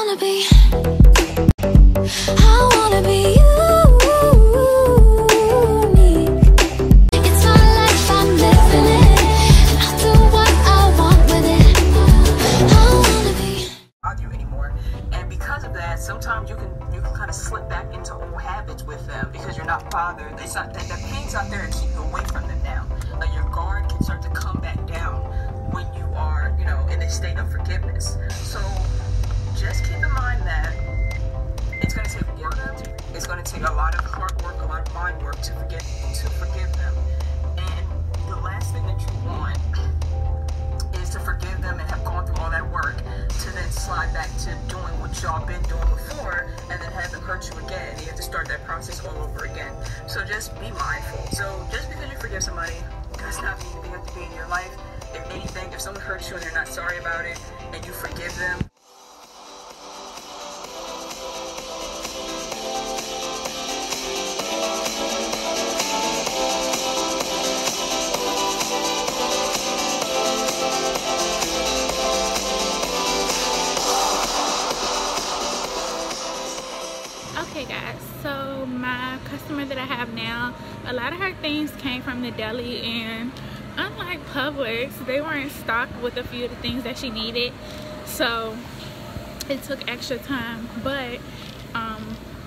wanna be unique. It's my life, I'm living it, and I'll do what I want with it. I wanna be. Argue anymore, and because of that, sometimes you can kind of slip back into old habits with them because you're not bothered. It's not that the pain's out there to keep you away from them now. Like your guard can start to come back down when you are, in a state of forgiveness. So just keep in mind that it's going to take work. It's going to take a lot of hard work, a lot of mind work to forgive them. And the last thing that you want is to forgive them and have gone through all that work to then slide back to doing what y'all been doing before and then have them hurt you again. You have to start that process all over again. So just be mindful. So just because you forgive somebody does not mean they have to be in your life. If anything, if someone hurts you and they're not sorry about it and you forgive them, okay guys, so my customer that I have now, a lot of her things came from the deli, and unlike Publix, they weren't stocked with a few of the things that she needed, so it took extra time. But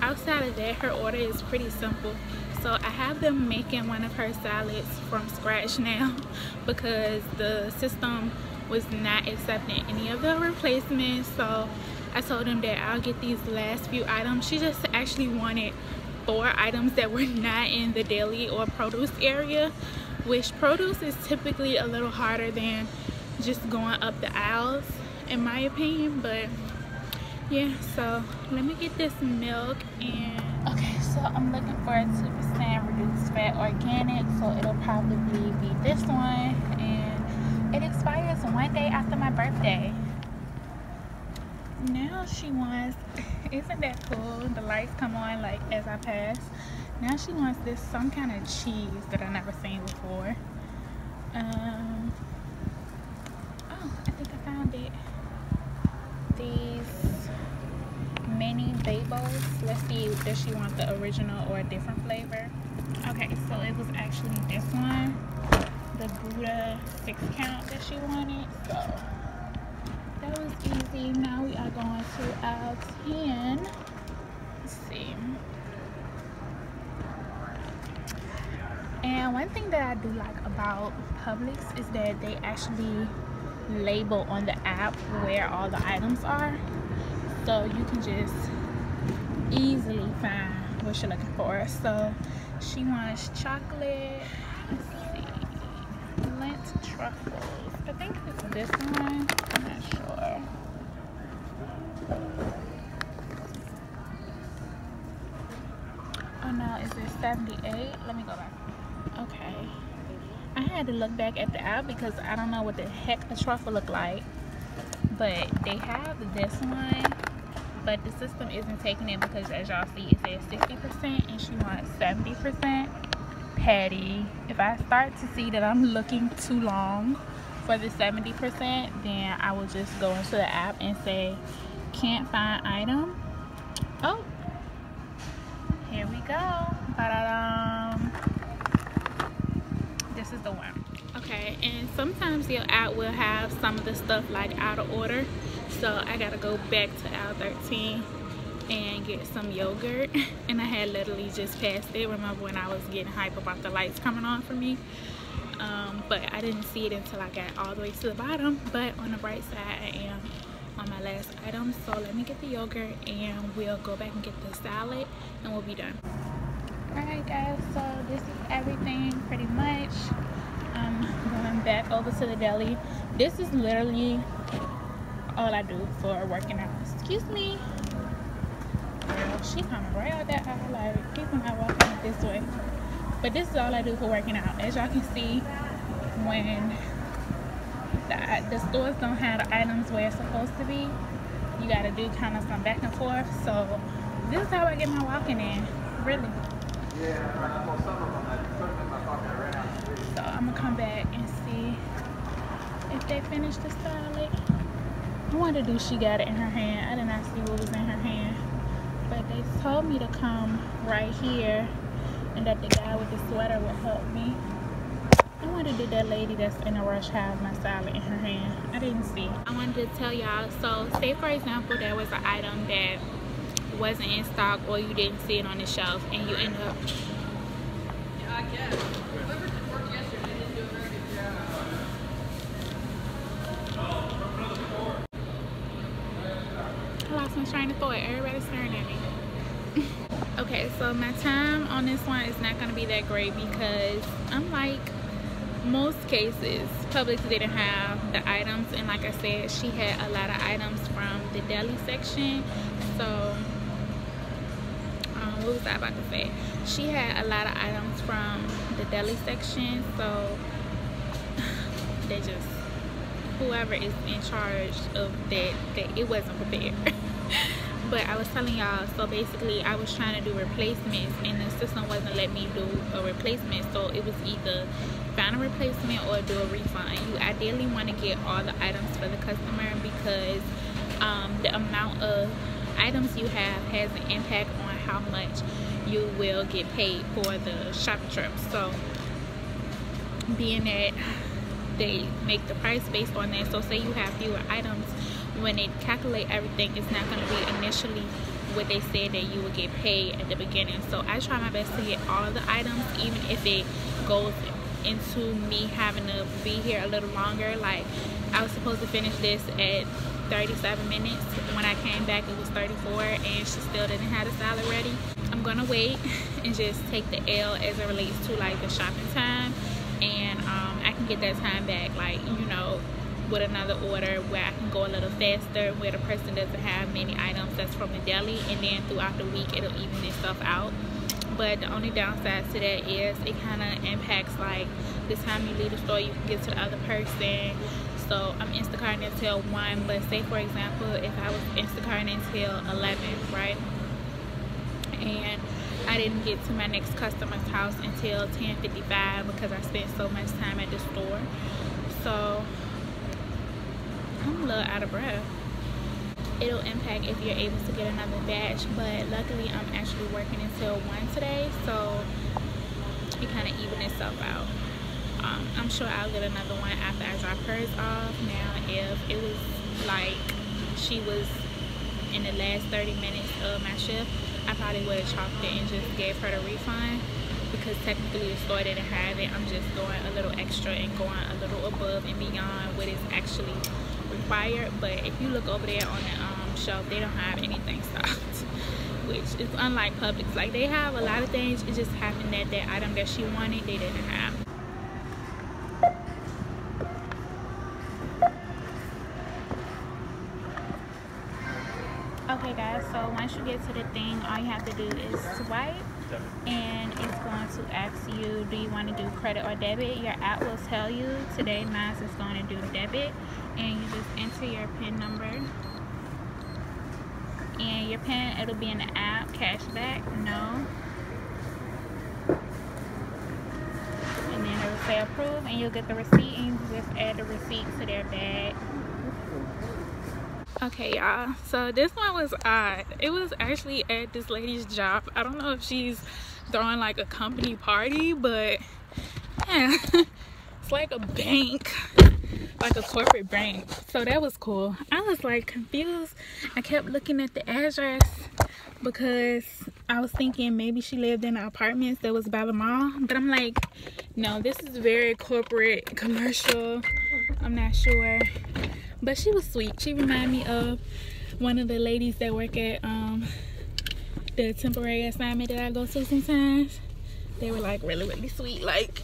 outside of that, her order is pretty simple. So I have them making one of her salads from scratch now because the system was not accepting any of the replacements. So I told them that I'll get these last few items. She just actually wanted 4 items that were not in the deli or produce area, which produce is typically a little harder than just going up the aisles in my opinion. But yeah, so let me get this milk. And okay, so I'm looking for a 2% reduced fat organic, so it'll probably be this one, and it expires one day after my birthday. Now she wants, isn't that cool? The lights come on like as I pass. Now she wants this some kind of cheese that I've never seen before. Oh, I think I found it. These mini babos. Let's see, does she want the original or a different flavor? Okay, so it was actually this one, the Gouda 6 count that she wanted. So that was easy. Now we are going to aisle 10. Let's see. And one thing that I do like about Publix is that they actually label on the app where all the items are, so you can just easily find what you're looking for. So she wants chocolate, let's see, Lent truffles. I think it's this one, I'm not sure. Oh no, is it 78? Let me go back. Okay, I had to look back at the app because I don't know what the heck a truffle look like, but they have this one, but the system isn't taking it because as y'all see it says 60% and she wants 70%. Patty, if I start to see that I'm looking too long for the 70%, then I will just go into the app and say can't find item. Oh, here we go. Ba-da-dum. This is the one. Okay, and sometimes your app will have some of the stuff like out of order, so I gotta go back to aisle 13 and get some yogurt. And I had literally just passed it. Remember when I was getting hype about the lights coming on for me? But I didn't see it until I got all the way to the bottom. But on the bright side, I am on my last item, so let me get the yogurt and we'll go back and get the salad and we'll be done. Alright guys, so this is everything pretty much. I'm going back over to the deli. This is literally all I do for working out. Excuse me. Girl, she coming right out that aisle, like people not walking this way. But this is all I do for working out. As y'all can see, when the stores don't have the items where it's supposed to be, you gotta do kind of some back and forth. So this is how I get my walking in, really. So I'm gonna come back and see if they finished the salad. I wonder do she got it in her hand. I did not see what was in her hand. But they told me to come right here and that the guy with the sweater would help me. I wonder did that lady that's in a rush have my salad in her hand. I didn't see. I wanted to tell y'all, so say for example there was an item that wasn't in stock or you didn't see it on the shelf and you end up I lost my train of thought. Everybody's staring at me. Okay, so my time on this one is not going to be that great because unlike most cases, Publix didn't have the items, and like I said, she had a lot of items from the deli section. So what was I about to say? She had a lot of items from the deli section, so they just, whoever is in charge of that it wasn't prepared. But I was telling y'all, so basically I was trying to do replacements and the system wasn't letting me do a replacement, so it was either find a replacement or do a refund. You ideally want to get all the items for the customer because the amount of items you have has an impact on how much you will get paid for the shopping trip. So being that they make the price based on that, so say you have fewer items, when they calculate everything, it's not going to be initially what they said that you would get paid at the beginning. So I try my best to get all of the items, even if it goes into me having to be here a little longer. Like I was supposed to finish this at 37 minutes. When I came back it was 34 and she still didn't have the salad ready. I'm gonna wait and just take the L as it relates to like the shopping time, and I can get that time back, like, you know, with another order where I can go a little faster, where the person doesn't have many items that's from the deli, and then throughout the week it'll even itself out. But the only downside to that is it kind of impacts like the time you leave the store, you can get to the other person. So I'm Instacarting until 1, but say for example if I was Instacarting until 11, right, and I didn't get to my next customer's house until 10:55 because I spent so much time at the store. So I'm a little out of breath. It'll impact if you're able to get another batch, but luckily I'm actually working until 1 today, so it kind of evened itself out. I'm sure I'll get another one after I drop hers off. Now if it was like she was in the last 30 minutes of my shift, I probably would have chalked it and just gave her the refund, because technically the store didn't have it. I'm just going a little extra and going a little above and beyond what is actually required. But if you look over there on the shelf, they don't have anything stocked, which is unlike Publix. Like they have a lot of things, it just happened that that item that she wanted they didn't have. Okay guys, so once you get to the thing, all you have to do is swipe, and it's going to ask you, do you want to do credit or debit? Your app will tell you. Today mine is going to do debit, and you just enter your PIN number, and your PIN, it'll be in the app. Cashback, no, and then it'll say approve, and you'll get the receipt, and you just add the receipt to their bag. Okay y'all, so this one was odd. It was actually at this lady's job. I don't know if she's throwing like a company party, but yeah, it's like a bank, like a corporate bank, so that was cool. I was like confused. I kept looking at the address because I was thinking maybe she lived in the apartments that was by the mall, but I'm like, no, this is very corporate, commercial. I'm not sure. But she was sweet. She reminded me of one of the ladies that work at the temporary assignment that I go to sometimes. They were like really sweet. Like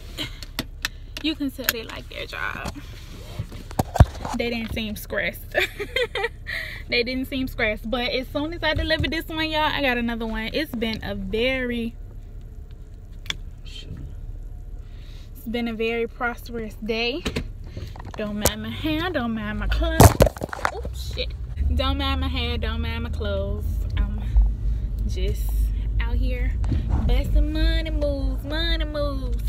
you can tell they like their job. They didn't seem stressed. They didn't seem stressed. But as soon as I delivered this one, y'all, I got another one. It's been a very prosperous day. Don't mind my hair, don't mind my clothes. Oh shit. Don't mind my hair, don't mind my clothes. I'm just out here busting money moves, money moves.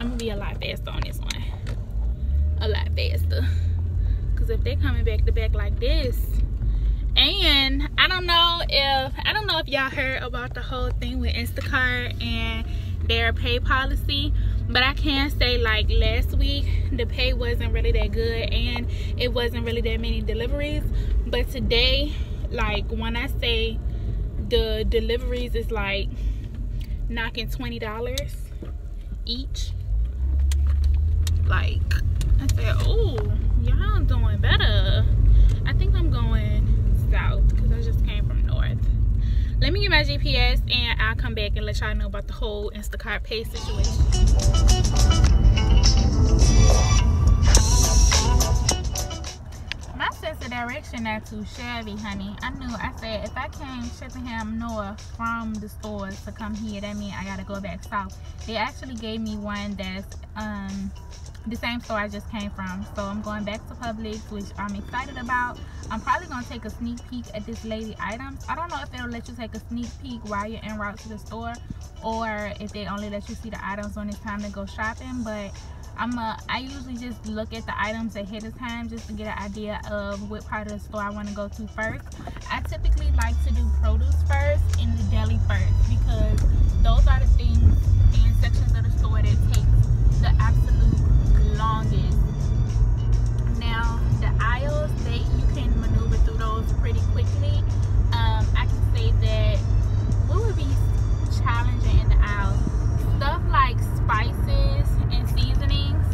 I'm gonna be a lot faster on this one. A lot faster. because if they're coming back to back like this, and I don't know if y'all heard about the whole thing with Instacart and their pay policy, but I can say, like, last week the pay wasn't really that good and it wasn't really that many deliveries. But today, like, when I say the deliveries is like knocking $20 each, like, I said, oh, y'all doing better. I think I'm going south because I just came from north. Let me get my GPS and I'll come back and let y'all know about the whole Instacart pay situation. My sense of direction not too shabby, honey. I said if I came Shippenham north from the stores to come here, that means I gotta go back south. They actually gave me one that's the same store I just came from, so I'm going back to Publix, which I'm excited about. I'm probably gonna take a sneak peek at this lady items. I don't know if it'll let you take a sneak peek while you're en route to the store, or if they only let you see the items when it's time to go shopping. But I usually just look at the items ahead of time just to get an idea of what part of the store I want to go to first. I typically like to do produce first and the deli first, because those are the things and sections of the store that take the absolute longest. Now the aisles, you can maneuver through those pretty quickly. I can say that what would be challenging in the aisles, stuff like spices and seasonings,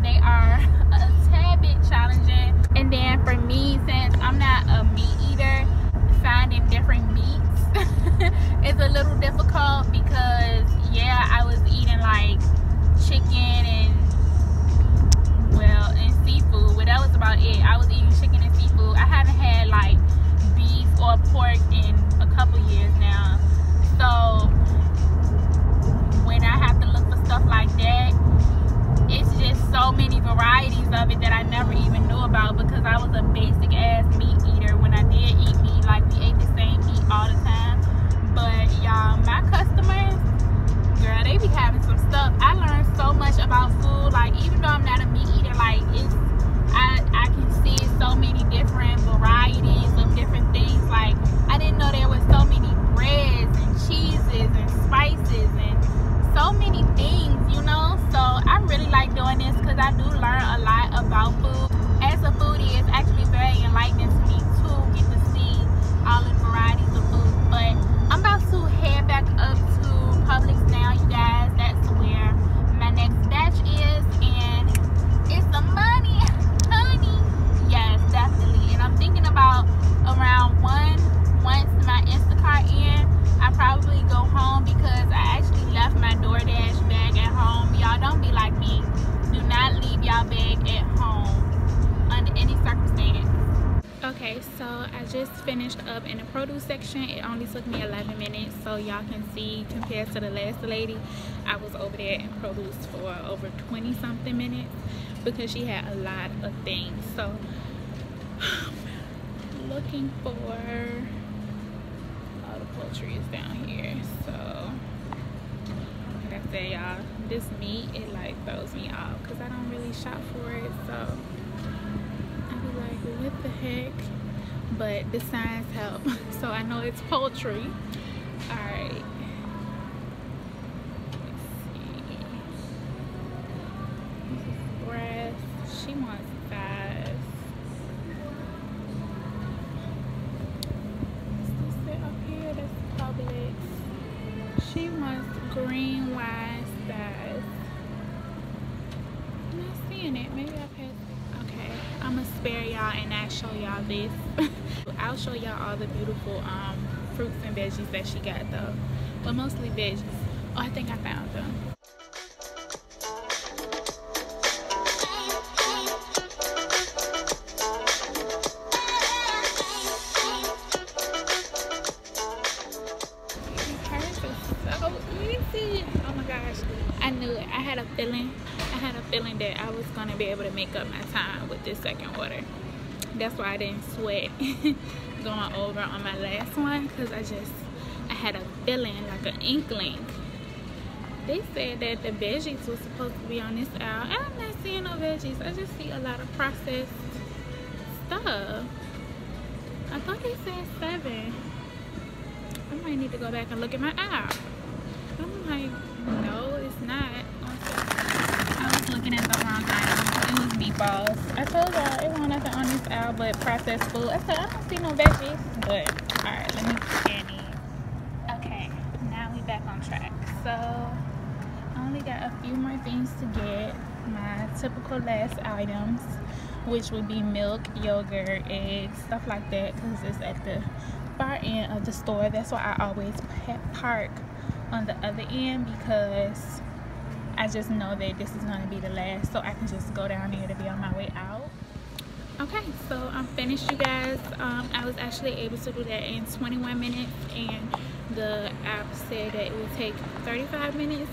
they are a tad bit challenging. And then for me, since I'm not a meat eater, finding different meats is a little difficult, because yeah, I was eating like chicken and seafood, but that was about it. I was eating chicken and seafood. I haven't had like beef or pork in a couple years now, so when I have to look for stuff like that, it's just so many varieties of it that I never even knew about, because I was a basic ass meat eater when I did eat meat. Like, we ate the same meat all the time. But y'all, my customers, girl, they be having some stuff. I learned so much about food. Like, even though I'm not a meat eater, like, I can see so many different varieties of different things. Like, I didn't know there was so many breads and cheeses and spices and so many things, you know. So I really like doing this because I do learn a lot about food. As a foodie, it's actually very enlightening to me to get to see all the varieties of food. But I'm about to head back up to Publix now, you guys. That's where my next batch is, and it's some money, honey. Yes, definitely. And I'm thinking about around once my Instacart in, I probably go home, because I actually left my DoorDash bag at home. Y'all, don't be like me. Do not leave y'all bag at home under any circumstance. Okay, so I just finished up in the produce section. It only took me 11 minutes, so y'all can see, compared to the last lady, I was over there in produce for over 20 something minutes, because she had a lot of things. So looking for, all the poultry is down here. So like I said, y'all, this meat, it like throws me off because I don't really shop for it. So I be like, what the heck? But the signs help, so I know it's poultry. All right, let's see. This is breast. She wants thighs. Is this it up here? That's Publix. She wants green wise thighs. I'm not seeing it. Maybe I passed it. Okay, I'm gonna spare y'all and not show y'all this. I'll show y'all all the beautiful fruits and veggies that she got though, but mostly veggies. Oh, I think I found them. Oh my gosh, I knew it. I had a feeling that I was gonna be able to make up my time with this second order. That's why I didn't sweat going over on my last one, because I had a feeling, like an inkling. They said that the veggies was supposed to be on this aisle, and I'm not seeing no veggies. I just see a lot of processed stuff. I thought they said 7. I might need to go back and look at my app. I'm like, no, it's not. I was looking at the wrong item. It was meatballs. I told y'all it wasn't nothing on this aisle but processed food. I said, I don't see no veggies. But, alright, let me scan it. Okay, now we back on track. So, I only got a few more things to get. My typical last items, which would be milk, yogurt, eggs, stuff like that, because it's at the far end of the store. That's why I always park on the other end, because I just know that this is going to be the last, so I can just go down there to be on my way out. Okay, so I'm finished, you guys. I was actually able to do that in 21 minutes, and the app said that it would take 35 minutes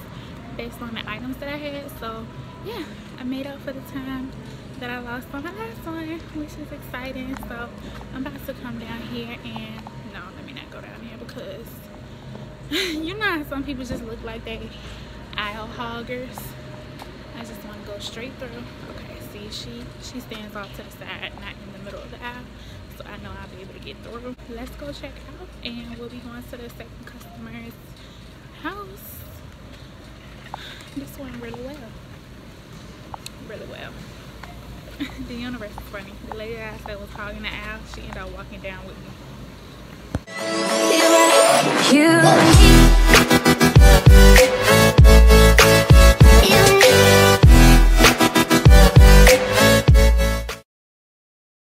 based on the items that I had. So yeah, I made up for the time that I lost on my last one, which is exciting. So I'm about to come down here and no, let me not go down here, because you know how some people just look like they aisle hoggers. I just want to go straight through. Okay, see, she stands off to the side, not in the middle of the aisle, so I know I'll be able to get through. Let's go check out, and we'll be going to the second customer's house. This went really well. Really well. The universe is funny. The lady that I said was hogging the aisle, she ended up walking down with me.